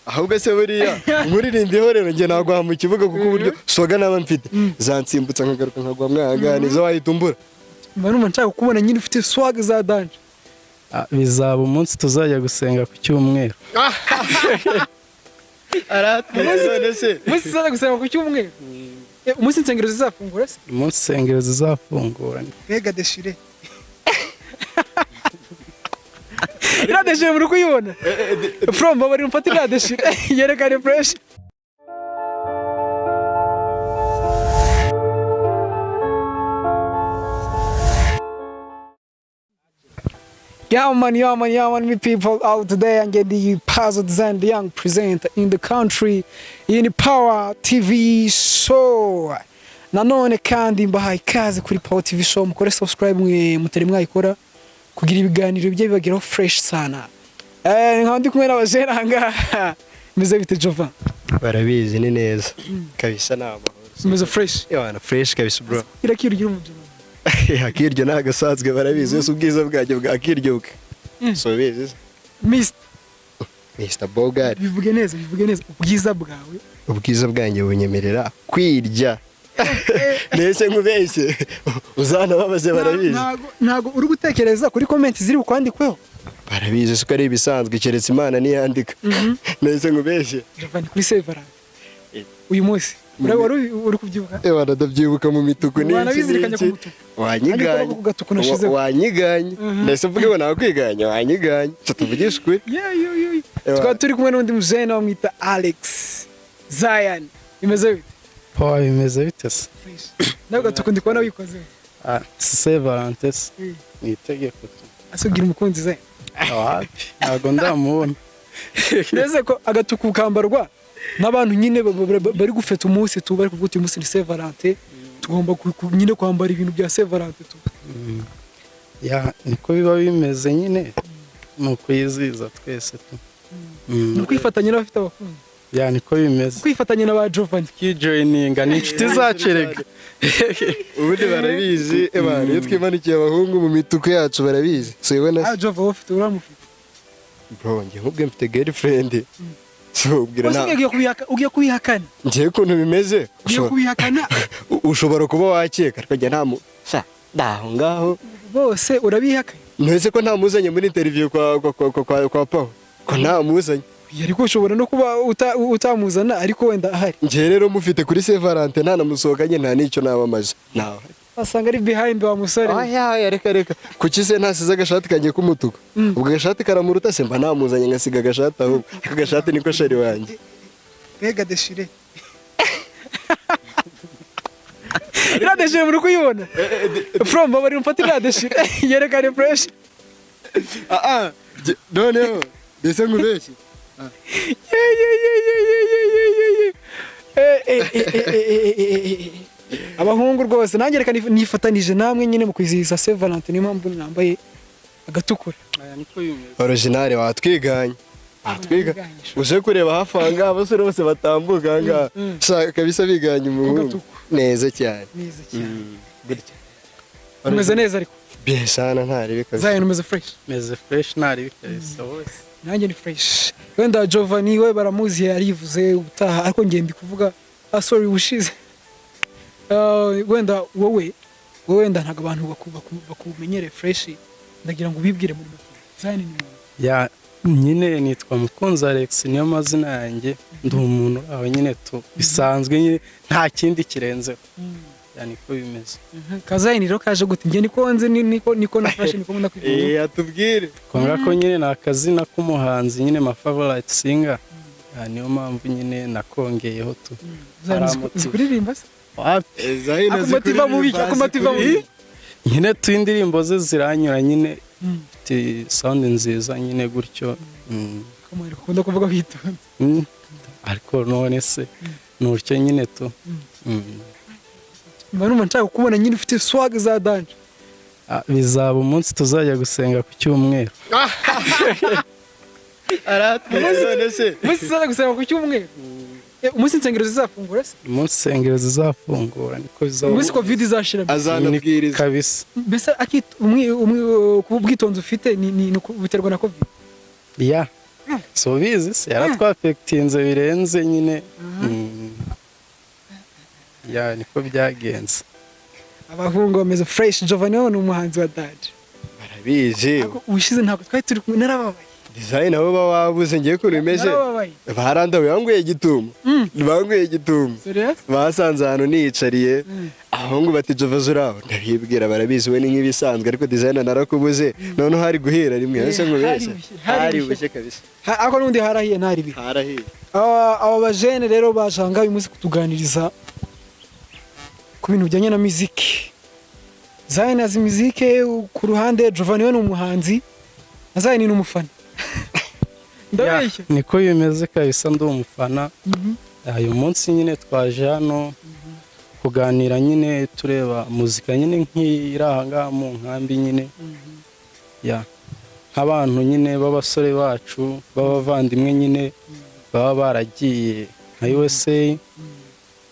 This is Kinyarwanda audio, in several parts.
ahubwo se buriya nkuririndiho rero njye nagwa mu kibuga kuko uburyo soga naba mfite zansimbutsa nkagaruka nkagwa mwaganiza wahitumbura mba nshaka kubona nyine ufite swag za danje. Bizaba umunsi tuzajya gusenga ku cyumweru. none se Umunsi tuzajya gusenga ku cyumweru. Umunsi insengero zizafungura se? Umunsi insengero zizafungura. Mbega deshire. Ira deshire muri kuyibona. From bari mfata ira deshire. Yerekane fresh. Yeah man, me people out today and get the puzzle design, the young presenter in the country, in the Power TV show. Nanone kandi mbahaye ikaze kuri Power TV show, mukore subscribe mutari mwayikora kugira ibiganiro bye bibageraho fresh sana. Nkandi kumwe n'abajeranga. Mize bite Jova? barabizi ni neza kabisa nabo Mize fresh. yana fresh kabisa bro Irakiryo umujana. akiryo nagasatswe barabizi yose ubwiza bwajye bwakiryoka so bizi Mr. Bogart bivuge neza ubwiza bwawe. ubwiza bwanjye bunyemerera kwirya nese nkubeshye uzana babaze barabizi Ntago uri gutekereza kuri comment ziri ukwandikweho. barabizi suko ari ibisanzwe keretse Imana niyandika nese nkubeshye Javani kuri server uyu munsi uri kubyibuka ndabyibuka mu mituku n'iki wanyiganye nese mvuge ngo nakwiganye wanyiganye tuvugisha ukuri twari turi kumwe n'undi muzena bamwita Alex Zion imeze bite Bimeze bite se? ntabwo tukundi kubona wikoze Se Valentes ni itegeko. asugira umukunzi ze Wapi ntago ndamubona. neze ko agatuku kambarwa n'abantu nyine bari gufeta umunsi tu bari kuvuga uyu munsi ni Saint Valentin tugomba nyine kwambara ibintu bya Saint Valentin tu. Niko biba bimeze nyine nuko yiziza twese tu. Ni kwifatanya n'abafite abakunzi. Niko bimeze. Kwifatanya n'aba Jovani. Kijoininga ni inshuti zacerega. ubundi barabizi iyo twimanikiye abahungu mu mituku yacu barabizi so ibona Jova ufite uramufite bro njye nkubwe mfite girlfriend so ubwira na ugiye kubihakana njye ukuntu bimeze ugiye kubihakana ushobora kuba wakeka kajya ntamu daho ngaho bose urabihakana ntese ko ntamuzanye muri interview kwa Paul ko ntamuzanye ariko ushobora no kuba utamuzana ariko wenda ahari njye rero mufite kuri Saint Valentin nta namusohokanye nta nicyo nabamaje nawe asanga ari behind wa musore reka kuki se ntasize agashati kanjye k'umutuku ubwo agashati karamuruta se mba namuzanye ngasiga agashati ahubwo aka gashati niko shari wanjye mbega deshire ira deshire muri kuyibona from bari mfata ira deshire yerekane fresh noneho ndetse nkubeshye abahungu rwose nanjye reka nifatanije namwe nyine mu kwizihiza Saint Valentin niyo mpamvu nambaye agatukura. original watwiganye uje kureba hafi aha abasore bose batambuka aha ngaha shaka kabisa biganye umuhungu neza cyane umeze neza ariko besana ntari bikaze Zion umeze fresh ntari bikaze wose nanjye ni fresh wenda Giovanni we baramuzi yarivuze utaha ariko ngiye ndi kuvuga sorry ushize wenda wowe wenda ntago abantu bakumenyere fresh ndagira ngo ubibwire muri Zion ni nyine nitwa Mukunzi Alex niyo mazina yanjye ndi umuntu aho nyine tu bisanzwe nyine nta kindi kirenzeho niko bimeze Zion rero kaje gute ngiye nikonze niko nafashe niko ndakwivuga atubwire konga ko nyine nakazina k'umuhanzi nyine ma favorite singer niyo mpamvu nyine nakongeyeho tu zikuririmba se Zion akumativa mubi nyine tu indirimbo ze ziranyura nyine sound nziza nyine gutyo kamwe ukunda kuvuga bitonze ariko none se n'urcyo nyine tu Manu nshaka kubona nyine ufite swag za danje. Bizaba umunsi tuzajya gusenga ku cyumweru. none se Umunsi tuzajya gusenga ku cyumweru. Umunsi insengero zizafungura se? Umunsi insengero zizafungura niko bizaba. Umunsi covid izashira. Azanabwiriza kabisa. Mbese ubwitonzi ufite ni biterwa na covid. so bizi se yaratwafectinze birenze nyine ya niko byagenze. abahungu bameze fresh. Giovanni ni umuhanzi wa daje, barabizi ubushize ntabwo twari turi kumwe, narababaye. design abo babuze ngiye ko bimeze barandawe banguye igitumo banguye igitumo basanze hano nicariye ahongu bati Jova zuraho ndabibwira barabizi we ni nk'ibisanzwe ariko design narakubuze none hari guhera rimwe ese ngo bese hari bushye kabisa ako nundi harahiye ntari bi harahiye. aba bajene rero bashanga uyu munsi kutuganiriza ku bintu bijyanye na muziki. Zayn azi muziki ku ruhande, Giovanni ni umuhanzi, Zayn ni umufana. Ndabeshya niko bimeze kabisa, ndi umufana. Uyu munsi nyine twaje hano kuganira nyine tureba muzika nyine nk'iranga mu nkambi nyine ya nk'abantu nyine b'abasore bacu b'abavandimwe nyine baba baragiye nka USA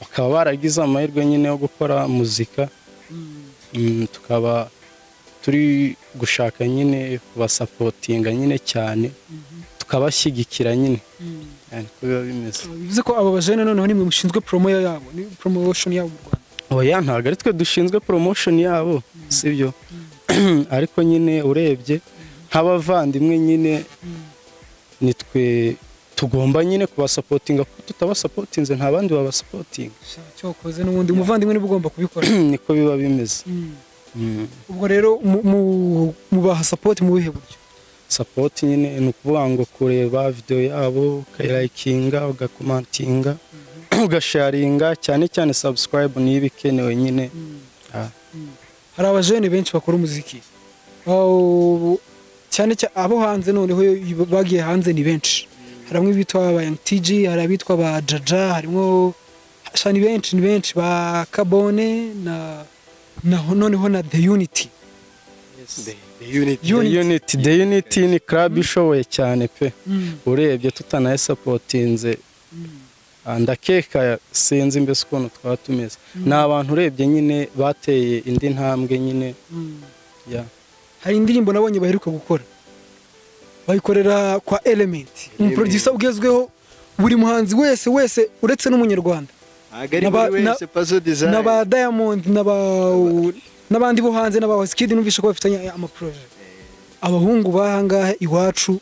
bakaba baragize amahirwe nyine yo gukora muzika, tukaba turi gushaka nyine kubasapotinga nyine cyane tukabashyigikira nyine niko biba bimeze. Bivuze ko abo bajene noneho nimwe mushinzwe promo yabo, ni promotion yabo mu Rwanda? Oya, ntabwo ari twe dushinzwe promotion yabo, sibyo. Ariko nyine urebye nk'abavandimwe nyine nitwe tugomba nyine kubasapotinga, kuko tutabasapotinze nta bandi babasapotinga. Cyokoze n'ubundi umuvandimwe niwe ugomba kubikora. Niko biba bimeze. Ubwo rero mubaha support mu bihe buryo? Support nyine ni ukuvuga ngo kureba video yabo ukayilikinga ugakomantinga ugasharinga, cyane cyane subscribe niyo bikenewe nyine. Hari abajene benshi bakora umuziki cyane abo hanze, noneho bagiye hanze ni benshi. Harimwo bitwa ba TG, hari abitwa ba Jaja, harimo shani benshi ba Kabone na noneho na The Unity. The Unity ni club ishoboye cyane pe. Urebye tutanaye supportinze ndakeka sinzi mbese ukuntu twatumeze. Ni abantu urebye nyine bateye indi ntambwe nyine. Hari indirimbo nabonye baheruka gukora bayikorera kwa Element, umuproducer ugezweho, buri muhanzi wese uretse n'umunyarwanda, n'aba Diamond n'abandi bo hanze n'abawazikidi numvisha ko bafitanye amaproje. Abahungu bahangahe iwacu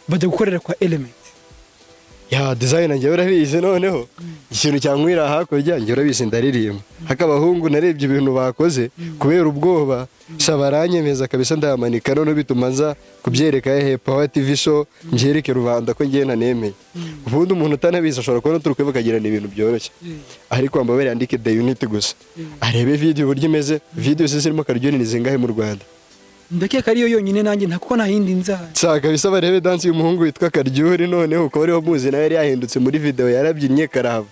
bajya gukorera kwa Element. Ya design njye urabizi, noneho ikintu cyankwira hakurya njye urabizi ndaririmba. Hakabahungu narebye ibintu bakoze kubera ubwoba shabaranyemeza kabisa, ndamanika none bituma nza kubyereka Power TV show mbyereke rubanda ko ngiye nanemeye. Ubundi umuntu utanabizi ashobora kubona turi kwivuga agira ibintu byoroshye, ariko ambabere yandike The Unity gusa arebe video buryo imeze. Video zirimo karyo ni zingahe mu Rwanda? Ndakeka ariyo yonyine nanjye ntakuko nahindi nza saka bisa barebe dance y'umuhungu witwa Karyuri, noneho uko ariho muzi nawe yari yahindutse muri video yarabyinnye karahava.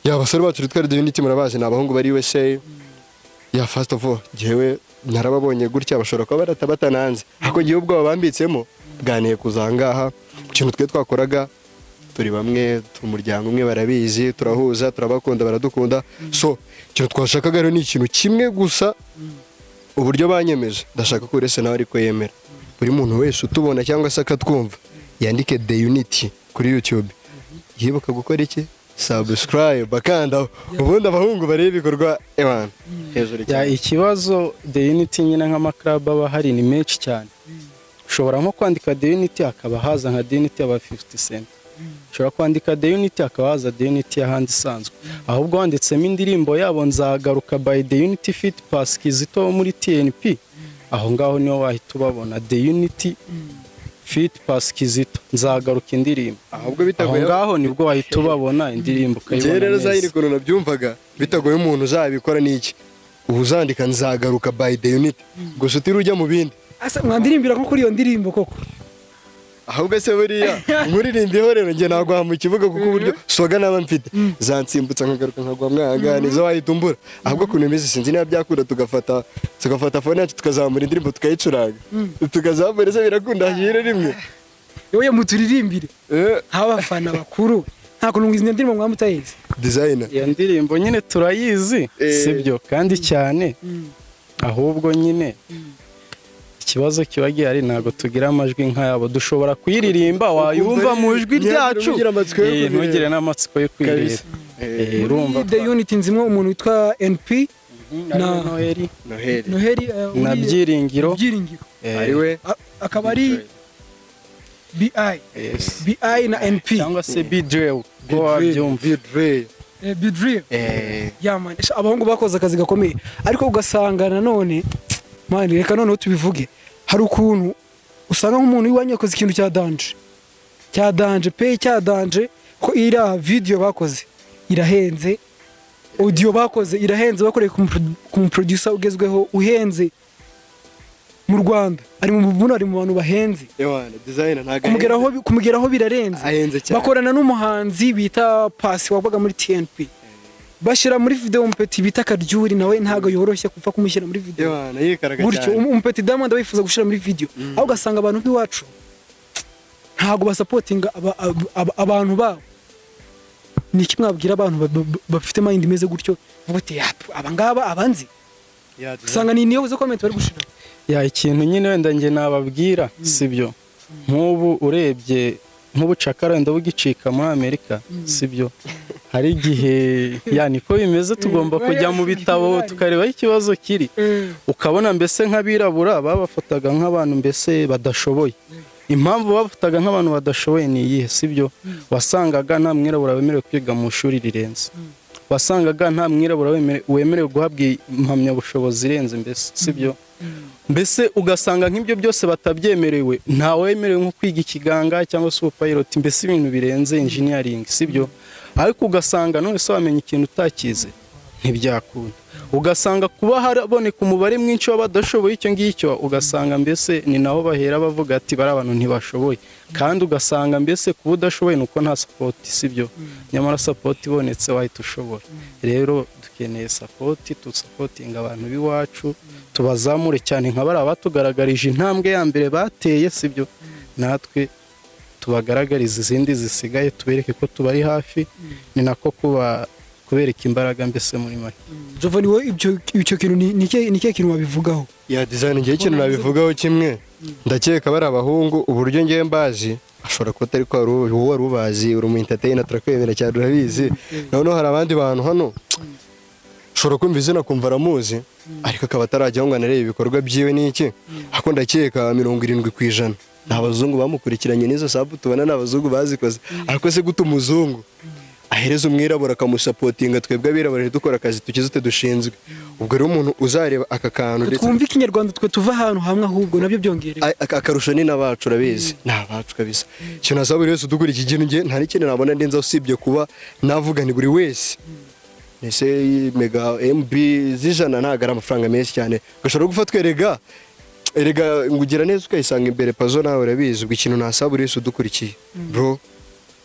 Ya basore bacu twari The Unity murabazi, n'abahungu bari USA. Ya first of all jewe narababonye gutya bashobora kuba baratabatananze, ako gihe ubwo babambitsemo bganiye kuzangaha ikintu twe twakoraga turi bamwe umuryango umwe, barabizi turahuza turabakunda baradukunda. So ikintu twashakaga rero ni ikintu kimwe gusa, uburyo banyemeje ndashaka ko urese nawe ariko yemera buri muntu wese utubona cyangwa se akatwumva yandike The Unity kuri YouTube, yibuka gukora iki subscribe bakanda, ubundi abahungu barebe ibikorwa ewana hejuru cyane. Ikibazo The Unity nyine nk'amaklub aba hari ni menshi cyane, ushobora nko kwandika The Unity akaba haza nka The Unity aba 50 Cent, ushobora kwandika The Unity akaba haza The Unity y'ahandi isanzwe. Ahubwo wanditsemo indirimbo yabo nzagaruka by The Unity fit Pass Kizito muri TNP, aho ngaho niho wahita ubabona The Unity fit Pass Kizito nzagaruka indirimbo. Ahubwo bitagoye aho ngaho nibwo wahita ubabona indirimbo kayibona. Rero zayiri kono nabyumvaga bitagoye umuntu uzabikora niki, ubuzandika nzagaruka by The Unity gusa utiri ujya mu bindi. Asa mwandirimbira ko kuri iyo ndirimbo koko, ahubwo se buriya nkuririmbiyeho rero njye nagwa mu kibuga kuko uburyo soga naba mfite zansimbutsa nkagaruka nkagwa mwanga nizo wahitumbura. Ahubwo kuntu imeze sinzi niba byakunda tugafata phone yacu tukazamura indirimbo tukayicuranga tukazamura, se birakunda hire rimwe yoye muturirimbire abafana bakuru. Nta kuntu ngizina ndirimbo mwamutayizi designer ya ndirimbo nyine turayizi sibyo kandi cyane, ahubwo nyine ikibazo kiba gihari ntabwo tugira amajwi nk'ayabo dushobora kuyiririmba wayumva mu ijwi ryacu ntugire n'amatsiko yo kuyireba urumva the unit nzimwe umuntu witwa NP na Noheli na Byiringiro ariwe akaba ari BI na NP cyangwa se Bidrew go wabyumva Bidrew man abahungu bakoze akazi gakomeye ariko ugasanga nanone man reka noneho tubivuge hari ukuntu usanga nk'umuntu wiwanye yakoze ikintu cya danger ko ira video bakoze irahenze audio bakoze irahenze bakoreye ku producer ugezweho uhenze mu Rwanda ari mu bantu bahenze designer ntago kumugeraho birarenze bakorana n'umuhanzi bita Pasi wabaga muri TNP bashira muri video umpeti bita Karyuri nawe ntago yoroshye kupfa kumushyira muri video buryo umpeti Diamond wifuza gushira muri video aho gasanga abantu biwacu ntago basupportinga abantu babo ni kimwabwira abantu bafite mind imeze gutyo vuga abangaba abanzi usanga ni niyo uze comment bari gushira ikintu nyine wenda nge nababwira sibyo nk'ubu urebye nk'ubucakara wenda bugicika muri Amerika sibyo hari igihe niko bimeze tugomba kujya mu bitabo tukareba ikibazo kiri ukabona mbese nk'abirabura babafataga nk'abantu mbese badashoboye impamvu bafataga nk'abantu badashoboye ni iyihe sibyo wasangaga nta mwirabura wemerewe kwiga mu ishuri rirenze wasangaga nta mwirabura wemerewe guhabwa impamyabushobozi irenze mbese sibyo mbese ugasanga nk'ibyo byose batabyemerewe nta wemerewe nko kwiga ikiganga cyangwa se ubupilot mbese ibintu birenze engineering sibyo ariko ugasanga none se wamenya ikintu utakize ntibyakunda ugasanga kuba haraboneka umubare mwinshi w'abadashoboye icyo ngicyo ugasanga mbese ni naho bahera bavuga ati bari abantu ntibashoboye kandi ugasanga mbese kuba udashoboye nuko nta support sibyo nyamara support ibonetse wahita ushobora rero dukeneye support supportinga abantu biwacu tubazamure cyane nka bari abatugaragarije intambwe ya mbere bateye sibyo natwe tubagaragariza izindi zisigaye tubereke ko tubari hafi ni nako kubereka imbaraga mbese muri make Jovani we ibyo kintu ni cyo kintu wabivugaho design ngiye ikintu nabivugaho kimwe ndakeka bari abahungu uburyo ngiye mbazi ashobora kuba atari ko wari ubazi uri mu entertainer turakwemera cyane urabizi noneho hari abandi bantu hano ushobora kumva izina kumva aramuzi ariko akaba atarajyaho ngo anarebe ibikorwa byiwe n'iki ako ndakeka 70% nta bazungu bamukurikiranye n'izo sabu tubona n'abazungu bazikoze ariko se gute umuzungu ahereza umwirabura akamusapotinga twebwe abirabura dukora akazi tukizute dushinzwe ubwo rero umuntu uzareba aka kantu ndetse twumva ikinyarwanda twe tuva ahantu hamwe ahubwo nabyo byongerewe akarusho ni nabacu urabizi nabacu kabisa cyo nasaba buri wese udukura iki kintu nge nta n'ikintu nabona ndenza usibye kuba navuga ni buri wese nese mega MB zijana ntago amafaranga menshi cyane gashobora gufatwa erega ngugira neza ukayisanga imbere pazo nawe urabizi ubwo ikintu nasaba buri wese udukurikiye bro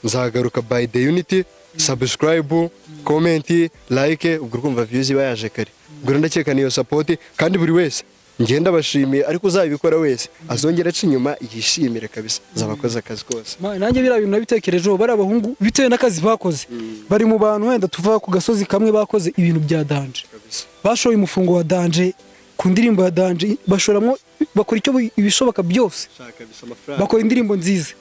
nzagaruka by the unity subscribe comment like ubwo urumva views bayaje kare ubwo ndakeka niyo support kandi buri wese ngenda bashimiye ariko uzabikora wese azongera aca inyuma yishimire kabisa zabakoze akazi kose nanjye bira bintu nabitekerejeho bari abahungu bitewe n'akazi bakoze bari mu bantu wenda tuva ku gasozi kamwe bakoze ibintu bya danger bashoye umufungo wa danger ku ndirimbo ya danger bashoramo bakora icyo ibishoboka byose bakora indirimbo nziza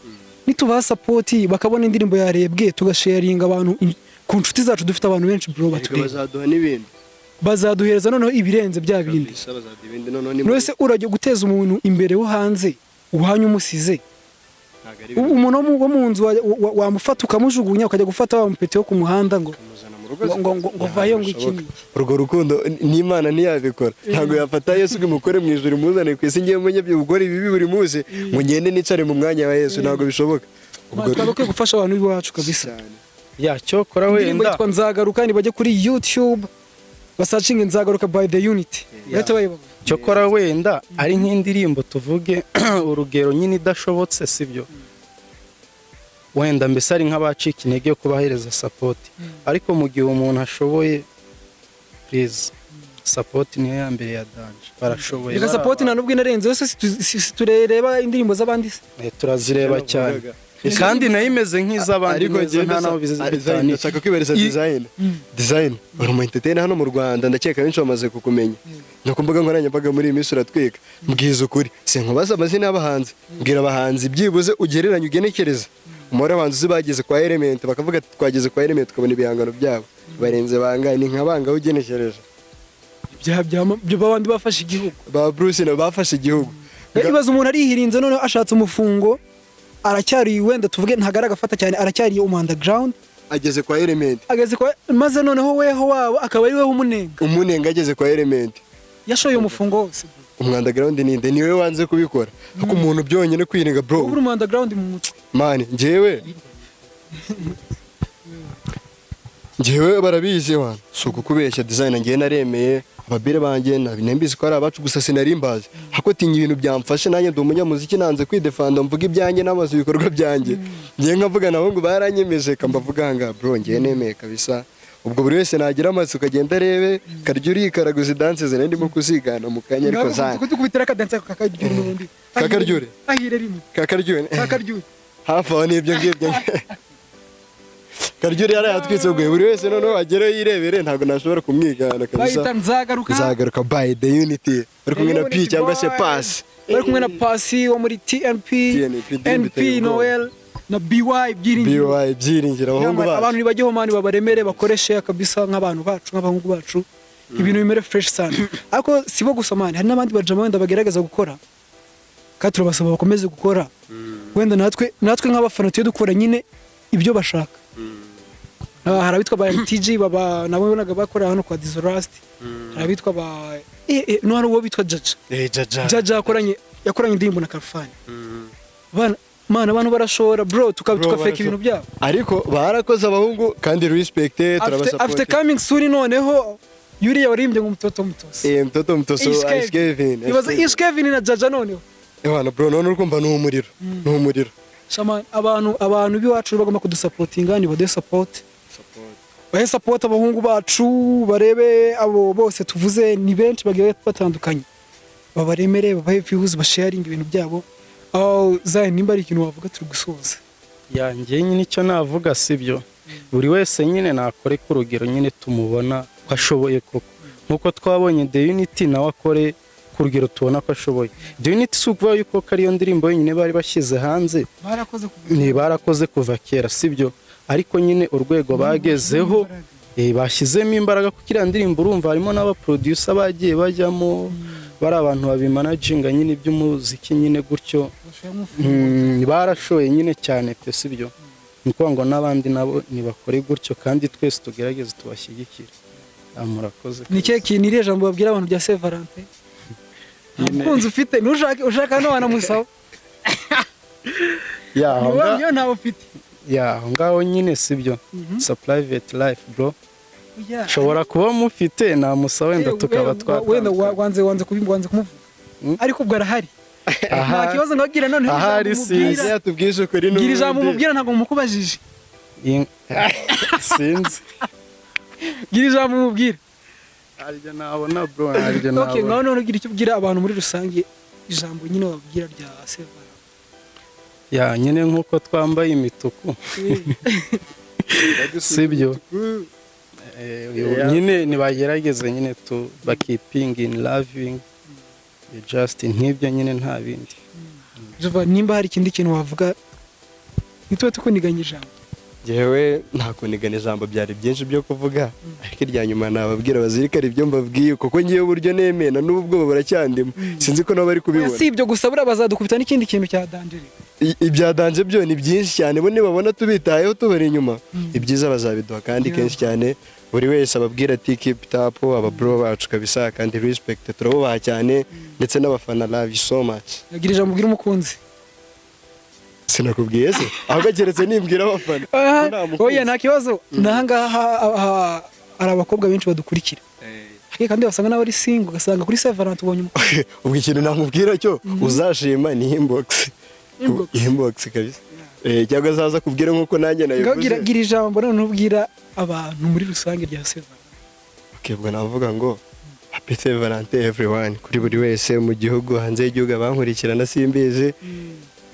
nitubaha support bakabona indirimbo yarebwe tugasharinga abantu ku nshuti zacu dufite abantu benshi bro batureba bazaduha n'ibindi bazaduhereza noneho ibirenze bya bindi wese urajya guteza umuntu imbere wo hanze uhanye umusize umuntu wo mu nzu wamufata ukamujugunya ukajya gufata wa mupeti wo ku muhanda ngo vayo ngo ikini urwo rukundo n'Imana ntiyabikora ntago yafata Yesu umukore mu ijuru muzane ku isi ngiye munye byo gukora ibi buri muze ngende nicare mu mwanya wa Yesu ntago bishoboka ubwo twabakwiye gufasha abantu biwacu kabisa cyo kora wenda nzagaruka ni bajye kuri YouTube basacinge nzagaruka by the unity cyo kora wenda ari nk'indirimbo tuvuge urugero nyine idashobotse sibyo wenda mbese ari nk'abacika intege yo kubahereza support ariko mu gihe umuntu ashoboye please support niyo ya mbere ya danger barashoboye reka support nta nubwo inarenze yose turereba indirimbo z'abandi turazireba cyane kandi nayo imeze nk'iz'abandi nta naho bizitaniye nshaka kwibereza design uri mu entertainer hano mu Rwanda ndakeka benshi bamaze kukumenya no ku mbuga nkoranyambaga muri iyi minsi uratwika mbwiza ukuri sinkubaza amazina y'abahanzi mbwira abahanzi byibuze ugereranye ugenekereza umubare w'abahanzi uzi bageze kwa Element bakavuga ati twageze kwa Element tukabona ibihangano byabo barenze bangahe ni nka bangahe ugenekereje byo babandi bafashe igihugu ba Bruce na bafashe igihugu ibaza umuntu arihirinze none ashatse umufungo aracyari wenda tuvuge ntagara gafata cyane aracyari underground ageze kwa Element maze noneho weho wabo akaba ari weho umunenga ageze kwa Element yashoye umufungo wose underground ninde niwe wanze kubikora kuko umuntu byonyine kwiringa bro uri underground mu mutwe man njyewe barabizi wana so kukubeshya design ngiye naremeye ababire banjye nabinembizi ko ari abacu gusa sinarimbaza hako tinye ibintu byamfashe nanjye ndi umunyamuziki nanze kwidefanda mvuga ibyanjye n'amazu ibikorwa byanjye ngiye nkavuga nabo ngo baranyemeje kambavuga hanga bro ngiye nemeye kabisa ubwo buri wese nagira amazi ukagenda arebe karya urikaraguza danse ze ndimo kuzigana mu kanya ariko zana tukubitira ka danse kakaryure n'ubundi kakaryure ahire rimwe kakaryure hafi aho n'ibyo ngibyo karyure yari yatwitse ubwo buri wese noneho agera yirebere ntabwo nashobora kumwigana kabisa nzagaruka by the unity bari kumwe na P cyangwa se Pass bari kumwe na Pasi wo muri TNP Noel na BY byiringira abahungu bacu abantu nibajyeho mani babaremere bakoreshe kabisa nk'abantu bacu nk'abahungu bacu ibintu bimere fresh sana ariko sibo gusa mani hari n'abandi bajama wenda bagerageza gukora kandi turabasaba bakomeze gukora wenda natwe nk'abafana tuye dukora nyine ibyo bashaka hari abitwa ba MTG baba nabo bonaga bakora hano kwa Disorust hari abitwa ba no hari uwo bitwa Jaja yakoranye indirimbo na Karfani mana abantu barashora bro tukafeka ibintu byabo ariko barakoze abahungu kandi respect turabasupport after coming soon noneho yuriya warimbye ngo mtoto mtoso Ice Kevin ibaza Ice Kevin na Jaja noneho ewana bro none urumva n'umuriro Shaman abantu biwacu bagomba kudusupportinga ni bode support abahungu bacu barebe abo bose tuvuze ni benshi bagiye batandukanye babaremere babahe views basharing ibintu byabo zaye nimba ari ikintu wavuga turi gusoza yanjye nyine icyo navuga sibyo buri wese nyine nakore ku rugero nyine tumubona ko ashoboye koko nkuko twabonye The Unity nawe akore ku rugero tubona ko ashoboye The Unity si ukuvuga yuko ariyo ndirimbo nyine bari bashyize hanze barakoze kuva kera sibyo ariko nyine urwego bagezeho bashyizemo imbaraga kuko iriya ndirimbo urumva harimo n'abaproducer bagiye bajyamo bari abantu babimanaginga nyine iby'umuziki nyine gutyo barashoye nyine cyane pe sibyo niko ngo n'abandi nabo nibakore gutyo kandi twese tugerageze tubashyigikire murakoze ni cyo kintu iriya jambo babwira abantu bya Saint Valentin umukunzi ufite ushaka no wanamusaba niyo ntawe ufite aho ngaho nyine sibyo sa private life bro shobora kuba mufite namusaba wenda tukaba wenda wanze kumuvuga ariko ubwo arahari nta kibazo ngagira none ahari sinzi yatubwije ko rino gira ijambo mubwira ntabwo mukubajije sinzi gira ijambo mubwira arya nabona bro arya nabona okay ngaho none gira icyo ubwira abantu muri rusange ijambo nyine babwira rya Sevara nyine nkuko twambaye imituku sibyo nyine nibagerageze nyine bakiping in loving just nk'ibyo nyine nta bindi nimba hari ikindi kintu wavuga nitwe tukuniganya ijambo jewe nta kunigana ijambo byari byinshi byo kuvuga ariko irya nyuma nababwira bazirikare ibyo mbabwiye kuko ngiye uburyo nemena n'ubwo baracyandimo sinzi ko nabo bari kubibona si ibyo gusa bura bazadukubita n'ikindi kintu cya danjeri ibya danje byo ni byinshi cyane bo nibabona tubitayeho tubari inyuma ibyiza bazabiduha kandi kenshi cyane buri wese ababwira ati keep it up ababro bacu kabisa kandi respect turabubaha cyane ndetse n'abafana love you so much yagira ijambo ubwira umukunzi sinakubwiye se ahubwo keretse nimbwira abafana oya nta kibazo nahangaha hari abakobwa benshi badukurikira kandi basanga nawe ari single ugasanga kuri Saint Valentin ubonye ubwo ikintu namubwira cyo uzashima ni inbox kabisa cyangwa azaza kubwira nkuko nanjye nayivuze gira ijambo none ubwira abantu muri rusange rya Saint Valentin ubwo navuga ngo happy Saint Valentin everyone kuri buri wese mu gihugu hanze y'igihugu abankurikirana simbizi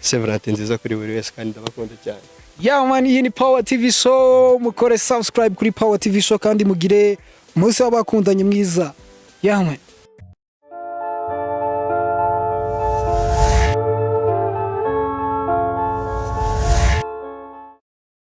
Saint Valentin nziza kuri buri wese kandi ndabakunda cyane man iyi ni Power TV show mukore subscribe kuri Power TV show kandi mugire umunsi w'abakundanye mwiza man